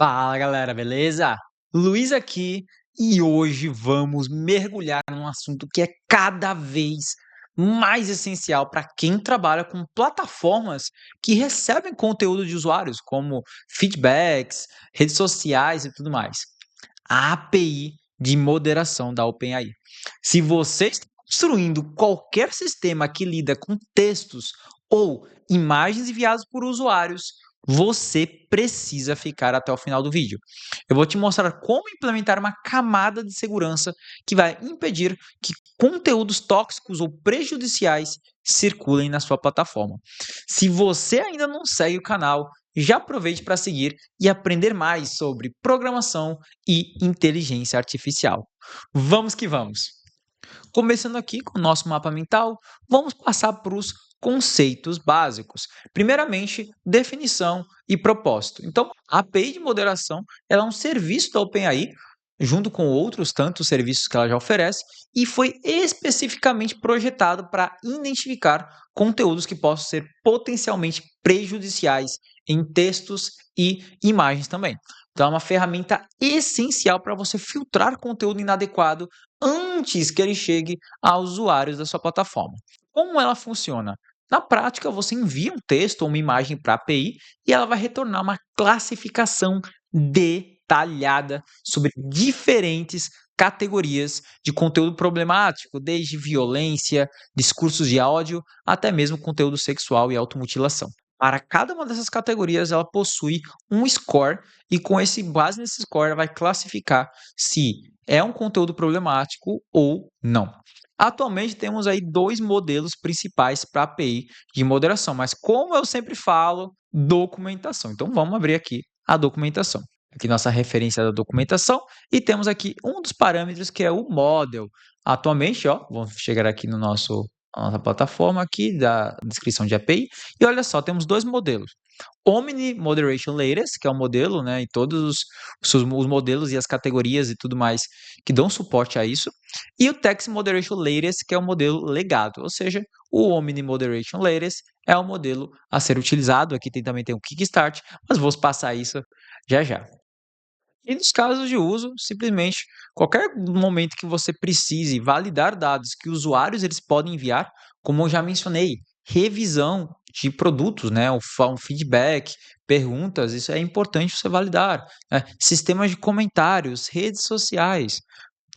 Fala galera, beleza? Luiz aqui e hoje vamos mergulhar num assunto que é cada vez mais essencial para quem trabalha com plataformas que recebem conteúdo de usuários, como feedbacks, redes sociais e tudo mais. A API de moderação da OpenAI. Se você está construindo qualquer sistema que lida com textos ou imagens enviadas por usuários, você precisa ficar até o final do vídeo. Eu vou te mostrar como implementar uma camada de segurança que vai impedir que conteúdos tóxicos ou prejudiciais circulem na sua plataforma. Se você ainda não segue o canal, já aproveite para seguir e aprender mais sobre programação e inteligência artificial. Vamos que vamos! Começando aqui com o nosso mapa mental, vamos passar para os conceitos básicos. Primeiramente, definição e propósito. Então, a API de moderação ela é um serviço da OpenAI, junto com outros tantos serviços que ela já oferece, e foi especificamente projetado para identificar conteúdos que possam ser potencialmente prejudiciais em textos e imagens também. Então, é uma ferramenta essencial para você filtrar conteúdo inadequado antes que ele chegue aos usuários da sua plataforma. Como ela funciona? Na prática, você envia um texto ou uma imagem para a API e ela vai retornar uma classificação detalhada sobre diferentes categorias de conteúdo problemático, desde violência, discursos de áudio, até mesmo conteúdo sexual e automutilação. Para cada uma dessas categorias, ela possui um score e base nesse score, ela vai classificar se é um conteúdo problemático ou não. Atualmente temos aí dois modelos principais para API de moderação, mas como eu sempre falo, documentação. Então vamos abrir aqui a documentação. Aqui nossa referência da documentação e temos aqui um dos parâmetros que é o model. Atualmente, ó, vamos chegar aqui no a nossa plataforma aqui da descrição de API e olha só, temos dois modelos. Omni Moderation Layers, que é o modelo, né, e todos os modelos e as categorias e tudo mais que dão suporte a isso, e o Text Moderation Layers, que é o modelo legado, ou seja, o Omni Moderation Layers é o modelo a ser utilizado. Aqui também tem o Kickstart, mas vou passar isso já já. E nos casos de uso, simplesmente qualquer momento que você precise validar dados que usuários eles podem enviar, como eu já mencionei, revisão de produtos, né, um feedback, perguntas, isso é importante você validar, né? Sistemas de comentários, redes sociais.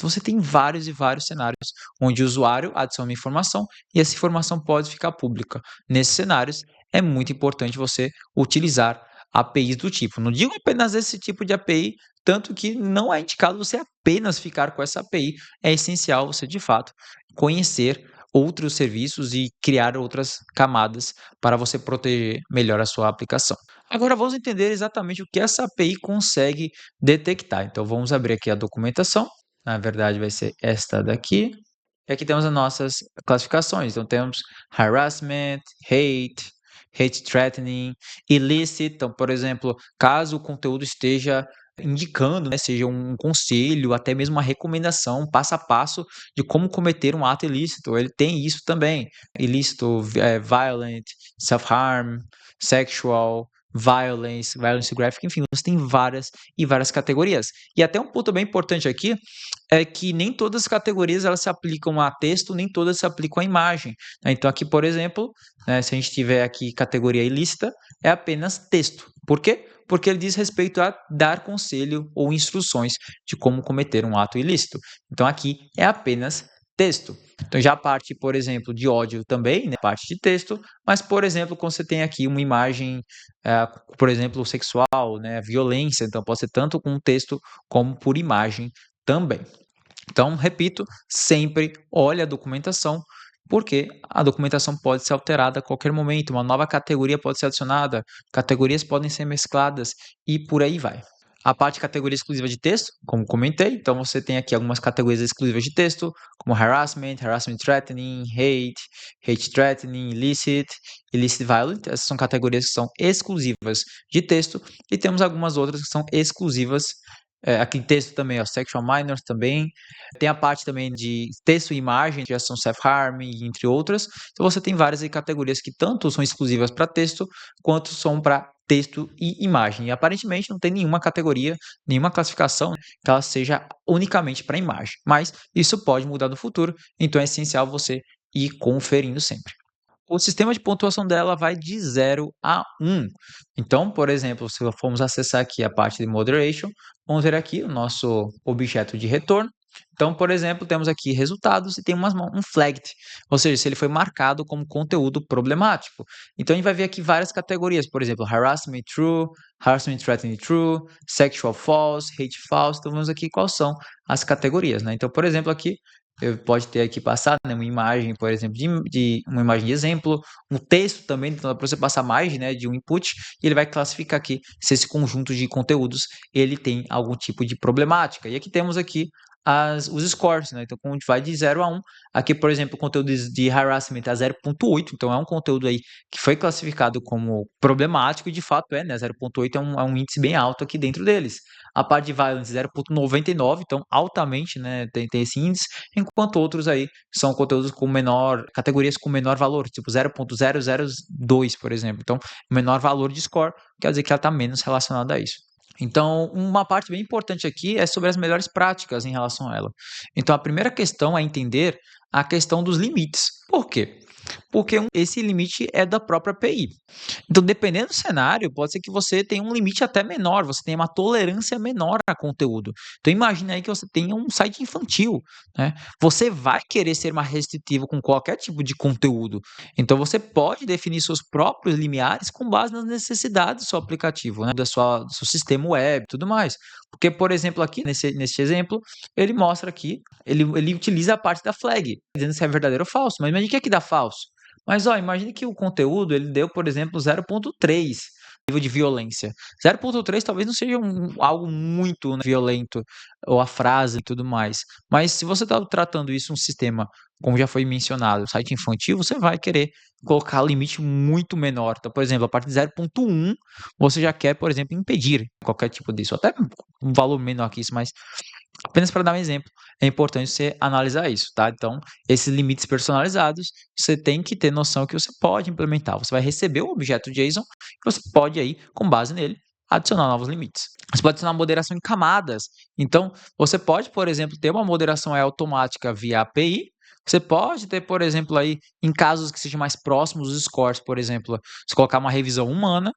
Você tem vários e vários cenários onde o usuário adiciona uma informação e essa informação pode ficar pública. Nesses cenários, é muito importante você utilizar APIs do tipo. Não digo apenas esse tipo de API, tanto que não é indicado você apenas ficar com essa API. É essencial você, de fato, conhecer outros serviços e criar outras camadas para você proteger melhor a sua aplicação. Agora vamos entender exatamente o que essa API consegue detectar. Então vamos abrir aqui a documentação. Na verdade, vai ser esta daqui. E aqui temos as nossas classificações. Então, temos harassment, hate threatening, illicit. Então, por exemplo, caso o conteúdo esteja indicando, né, seja um conselho, até mesmo uma recomendação, passo a passo de como cometer um ato ilícito. Ele tem isso também. Ilícito, violent, self-harm, sexual, violence graphic, enfim, você tem várias e várias categorias. E até um ponto bem importante aqui é que nem todas as categorias elas se aplicam a texto, nem todas se aplicam a imagem, né? Então aqui, por exemplo, né, se a gente tiver aqui categoria ilícita, é apenas texto. Por quê? Porque ele diz respeito a dar conselho ou instruções de como cometer um ato ilícito. Então aqui é apenas texto. Então já a parte, por exemplo, de ódio também, né, parte de texto, mas, por exemplo, quando você tem aqui uma imagem, por exemplo, sexual, né, violência, então pode ser tanto com texto como por imagem também. Então, repito, sempre olhe a documentação, porque a documentação pode ser alterada a qualquer momento, uma nova categoria pode ser adicionada, categorias podem ser mescladas e por aí vai. A parte de categoria exclusiva de texto, como comentei, então você tem aqui algumas categorias exclusivas de texto, como harassment, harassment threatening, hate threatening, illicit violent. Essas são categorias que são exclusivas de texto e temos algumas outras que são exclusivas aqui em texto também, ó, sexual minors também. Tem a parte também de texto e imagem, já são self-harm, entre outras. Então você tem várias categorias que tanto são exclusivas para texto, quanto são para texto e imagem. E aparentemente não tem nenhuma categoria, nenhuma classificação, né, que ela seja unicamente para imagem. Mas isso pode mudar no futuro, então é essencial você ir conferindo sempre. O sistema de pontuação dela vai de 0 a 1. Então, por exemplo, se formos acessar aqui a parte de moderation, vamos ver aqui o nosso objeto de retorno. Então, por exemplo, temos aqui resultados e tem um flagged, ou seja, se ele foi marcado como conteúdo problemático. Então, a gente vai ver aqui várias categorias, por exemplo, harassment true, harassment threatening true, sexual false, hate false. Então, vamos aqui quais são as categorias, né? Então, por exemplo, aqui pode ter aqui passado, né, uma imagem, por exemplo, de uma imagem de exemplo, um texto também, então dá para você passar mais, né, de um input, e ele vai classificar aqui se esse conjunto de conteúdos ele tem algum tipo de problemática. E aqui temos aqui os scores, né? Então, como a gente vai de 0 a 1, aqui, por exemplo, o conteúdo de harassment a 0,8, então é um conteúdo aí que foi classificado como problemático, e de fato é, né? 0,8 é um índice bem alto aqui dentro deles. A parte de violence 0,99, então altamente, né? Tem esse índice, enquanto outros aí são conteúdos com menor, categorias com menor valor, tipo 0,002, por exemplo. Então, menor valor de score, quer dizer que ela está menos relacionada a isso. Então, uma parte bem importante aqui é sobre as melhores práticas em relação a ela. Então, a primeira questão é entender a questão dos limites. Por quê? Porque esse limite é da própria API. Então, dependendo do cenário, pode ser que você tenha um limite até menor, você tenha uma tolerância menor a conteúdo. Então, imagine aí que você tenha um site infantil, né? Você vai querer ser mais restritivo com qualquer tipo de conteúdo. Então, você pode definir seus próprios limiares com base nas necessidades do seu aplicativo, né? Do seu sistema web e tudo mais. Porque, por exemplo, aqui nesse exemplo, ele mostra aqui, ele utiliza a parte da flag, dizendo se é verdadeiro ou falso. Mas imagine o que é que dá falso. Mas, ó, imagine que o conteúdo ele deu, por exemplo, 0,3 nível de violência. 0,3 talvez não seja algo muito, né, violento, ou a frase e tudo mais. Mas se você está tratando isso um sistema, como já foi mencionado, site infantil, você vai querer colocar limite muito menor. Então, por exemplo, a partir de 0,1, você já quer, por exemplo, impedir qualquer tipo disso. Até um valor menor que isso, mas apenas para dar um exemplo, é importante você analisar isso, tá? Então, esses limites personalizados, você tem que ter noção que você pode implementar. Você vai receber o objeto JSON e você pode aí, com base nele, adicionar novos limites. Você pode adicionar moderação em camadas. Então, você pode, por exemplo, ter uma moderação aí automática via API. Você pode ter, por exemplo, aí, em casos que sejam mais próximos dos scores, por exemplo, você colocar uma revisão humana.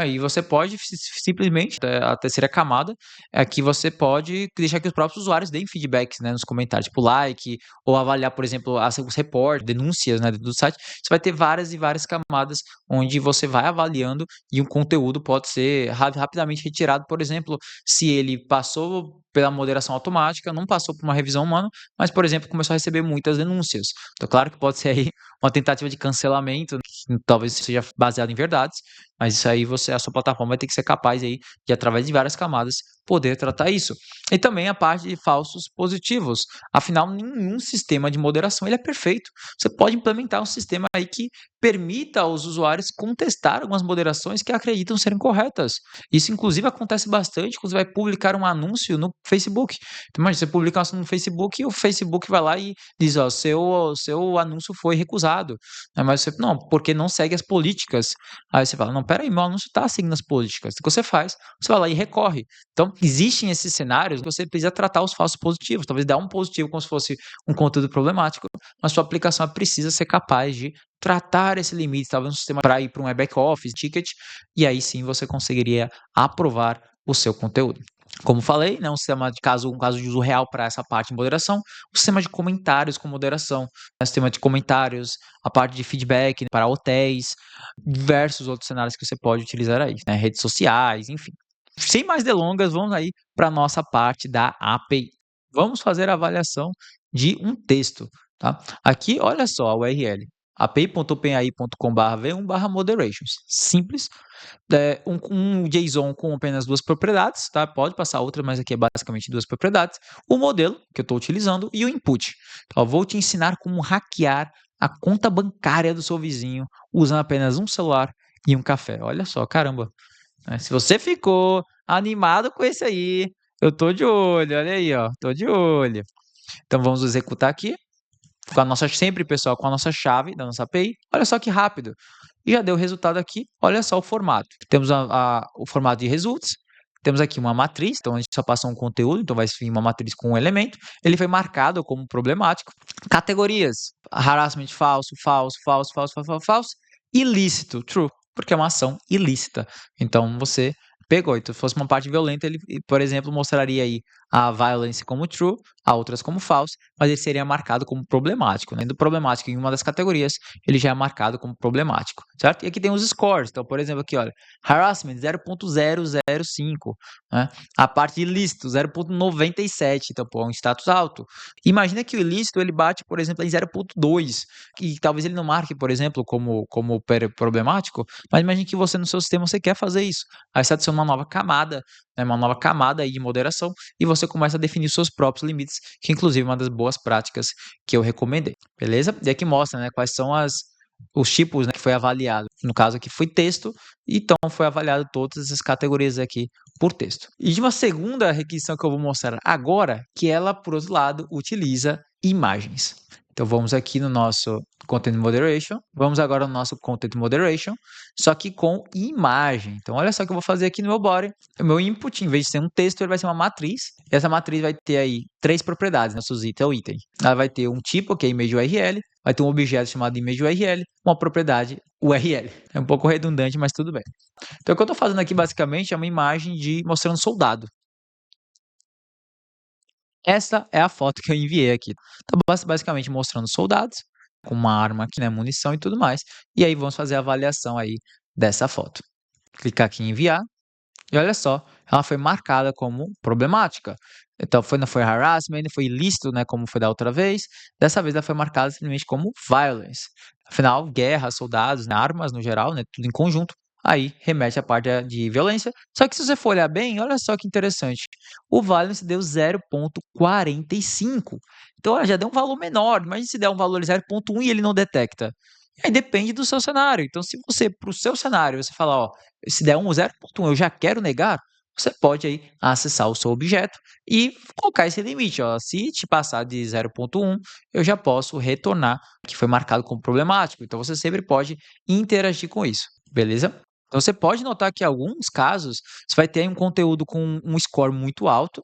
E você pode simplesmente, a terceira camada é que você pode deixar que os próprios usuários deem feedbacks, né, nos comentários, tipo like, ou avaliar, por exemplo, os reportes, denúncias, né, do site. Você vai ter várias e várias camadas onde você vai avaliando e um conteúdo pode ser rapidamente retirado, por exemplo, se ele passou pela moderação automática, não passou por uma revisão humana, mas, por exemplo, começou a receber muitas denúncias. Então, claro que pode ser aí uma tentativa de cancelamento, que talvez seja baseado em verdades, mas isso aí a sua plataforma vai ter que ser capaz aí de, através de várias camadas, poder tratar isso. E também a parte de falsos positivos. Afinal, nenhum sistema de moderação ele é perfeito. Você pode implementar um sistema aí que permita aos usuários contestar algumas moderações que acreditam serem corretas. Isso, inclusive, acontece bastante quando você vai publicar um anúncio no Facebook. Então, imagina, você publica um anúncio no Facebook e o Facebook vai lá e diz, ó, seu anúncio foi recusado. Mas você, não, porque não segue as políticas. Aí você fala, não, peraí, meu anúncio está seguindo as políticas. O que você faz? Você vai lá e recorre. Então, existem esses cenários que você precisa tratar os falsos positivos. Talvez dar um positivo como se fosse um conteúdo problemático, mas sua aplicação precisa ser capaz de tratar esse limite, talvez um sistema para ir para um back-office, ticket, e aí sim você conseguiria aprovar o seu conteúdo. Como falei, né, um sistema de um caso de uso real para essa parte de moderação, um sistema de comentários com moderação, um sistema de comentários, a parte de feedback para hotéis, diversos outros cenários que você pode utilizar aí, né, redes sociais, enfim. Sem mais delongas, vamos aí para a nossa parte da API. Vamos fazer a avaliação de um texto, tá? Aqui, olha só a URL, api.openai.com/v1/moderations. Simples. Um JSON com apenas duas propriedades, tá? Pode passar outra, mas aqui é basicamente duas propriedades. O modelo que eu estou utilizando e o input. Então, eu vou te ensinar como hackear a conta bancária do seu vizinho usando apenas um celular e um café. Olha só, caramba. Se você ficou animado com esse aí, eu tô de olho, olha aí, ó, tô de olho. Então vamos executar aqui, sempre, pessoal, com a nossa chave da nossa API. Olha só que rápido. e já deu o resultado aqui. Olha só o formato. Temos o formato de results. Temos aqui uma matriz, então a gente só passa um conteúdo, então vai vir uma matriz com um elemento. Ele foi marcado como problemático. Categorias: harassment falso, falso, falso, falso, falso, falso, falso. Ilícito, true, porque é uma ação ilícita. Então você pegou. Então, se fosse uma parte violenta, ele, por exemplo, mostraria aí a violence como true, a outras como false, mas ele seria marcado como problemático, né? Do problemático em uma das categorias, ele já é marcado como problemático, certo? E aqui tem os scores. Então, por exemplo, aqui, olha, harassment 0.005, né? A parte de ilícito 0.97, então, pô, é um status alto. Imagina que o ilícito ele bate, por exemplo, em 0.2, que talvez ele não marque, por exemplo, como problemático, mas imagine que você no seu sistema você quer fazer isso. Aí você adiciona uma nova camada, né, uma nova camada aí de moderação, e você começa a definir seus próprios limites, que inclusive é uma das boas práticas que eu recomendei, beleza? E aqui mostra, né, quais são os tipos, né, que foi avaliado. No caso aqui foi texto, então foi avaliado todas essas categorias aqui por texto. E de uma segunda requisição que eu vou mostrar agora, que ela, por outro lado, utiliza imagens. Então vamos aqui no nosso Content Moderation, vamos agora no nosso Content Moderation, só que com imagem. Então olha só o que eu vou fazer aqui no meu body. O meu input, em vez de ser um texto, ele vai ser uma matriz. E essa matriz vai ter aí 3 propriedades, nossos itens é o item. Ela vai ter um tipo, que é image URL, vai ter um objeto chamado image URL, uma propriedade URL. É um pouco redundante, mas tudo bem. Então o que eu estou fazendo aqui basicamente é uma imagem de mostrando soldado. Essa é a foto que eu enviei aqui. Tá basicamente mostrando soldados com uma arma aqui, né, munição e tudo mais. E aí vamos fazer a avaliação aí dessa foto. Clicar aqui em enviar. E olha só, ela foi marcada como problemática. Então não foi harassment, foi ilícito, né, como foi da outra vez. Dessa vez ela foi marcada simplesmente como violence. Afinal, guerra, soldados, né, armas no geral, né, tudo em conjunto, aí remete à parte de violência. Só que se você for olhar bem, olha só que interessante. O violence deu 0.45. Então ela já deu um valor menor. Imagina se der um valor 0.1 e ele não detecta. E aí depende do seu cenário. Então, se você, para o seu cenário, você falar, ó, se der um 0.1 eu já quero negar, você pode aí acessar o seu objeto e colocar esse limite, ó, se te passar de 0.1, eu já posso retornar que foi marcado como problemático. Então você sempre pode interagir com isso, beleza? Então você pode notar que em alguns casos você vai ter aí um conteúdo com um score muito alto,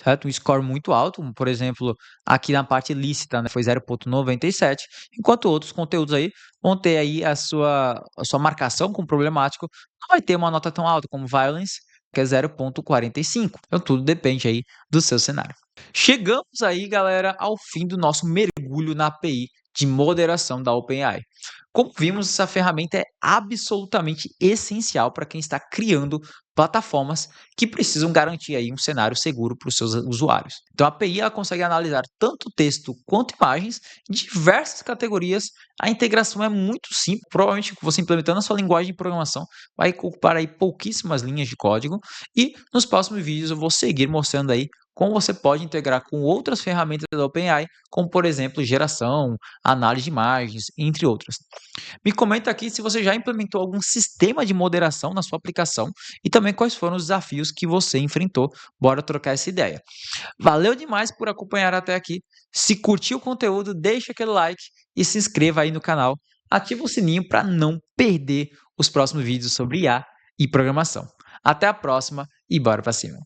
certo? Um score muito alto, por exemplo, aqui na parte lícita, né, foi 0.97, enquanto outros conteúdos aí vão ter aí a sua marcação como problemático, não vai ter uma nota tão alta como violence, que é 0.45. Então tudo depende aí do seu cenário. Chegamos aí, galera, ao fim do nosso mergulho na API de moderação da OpenAI. Como vimos, essa ferramenta é absolutamente essencial para quem está criando plataformas que precisam garantir aí um cenário seguro para os seus usuários. Então a API ela consegue analisar tanto texto quanto imagens em diversas categorias. A integração é muito simples, provavelmente você implementando a sua linguagem de programação vai ocupar aí pouquíssimas linhas de código e nos próximos vídeos eu vou seguir mostrando aí como você pode integrar com outras ferramentas da OpenAI, como por exemplo geração, análise de imagens, entre outras. Me comenta aqui se você já implementou algum sistema de moderação na sua aplicação e também quais foram os desafios que você enfrentou. Bora trocar essa ideia. Valeu demais por acompanhar até aqui. Se curtiu o conteúdo, deixa aquele like e se inscreva aí no canal. Ativa o sininho para não perder os próximos vídeos sobre IA e programação. Até a próxima e bora para cima.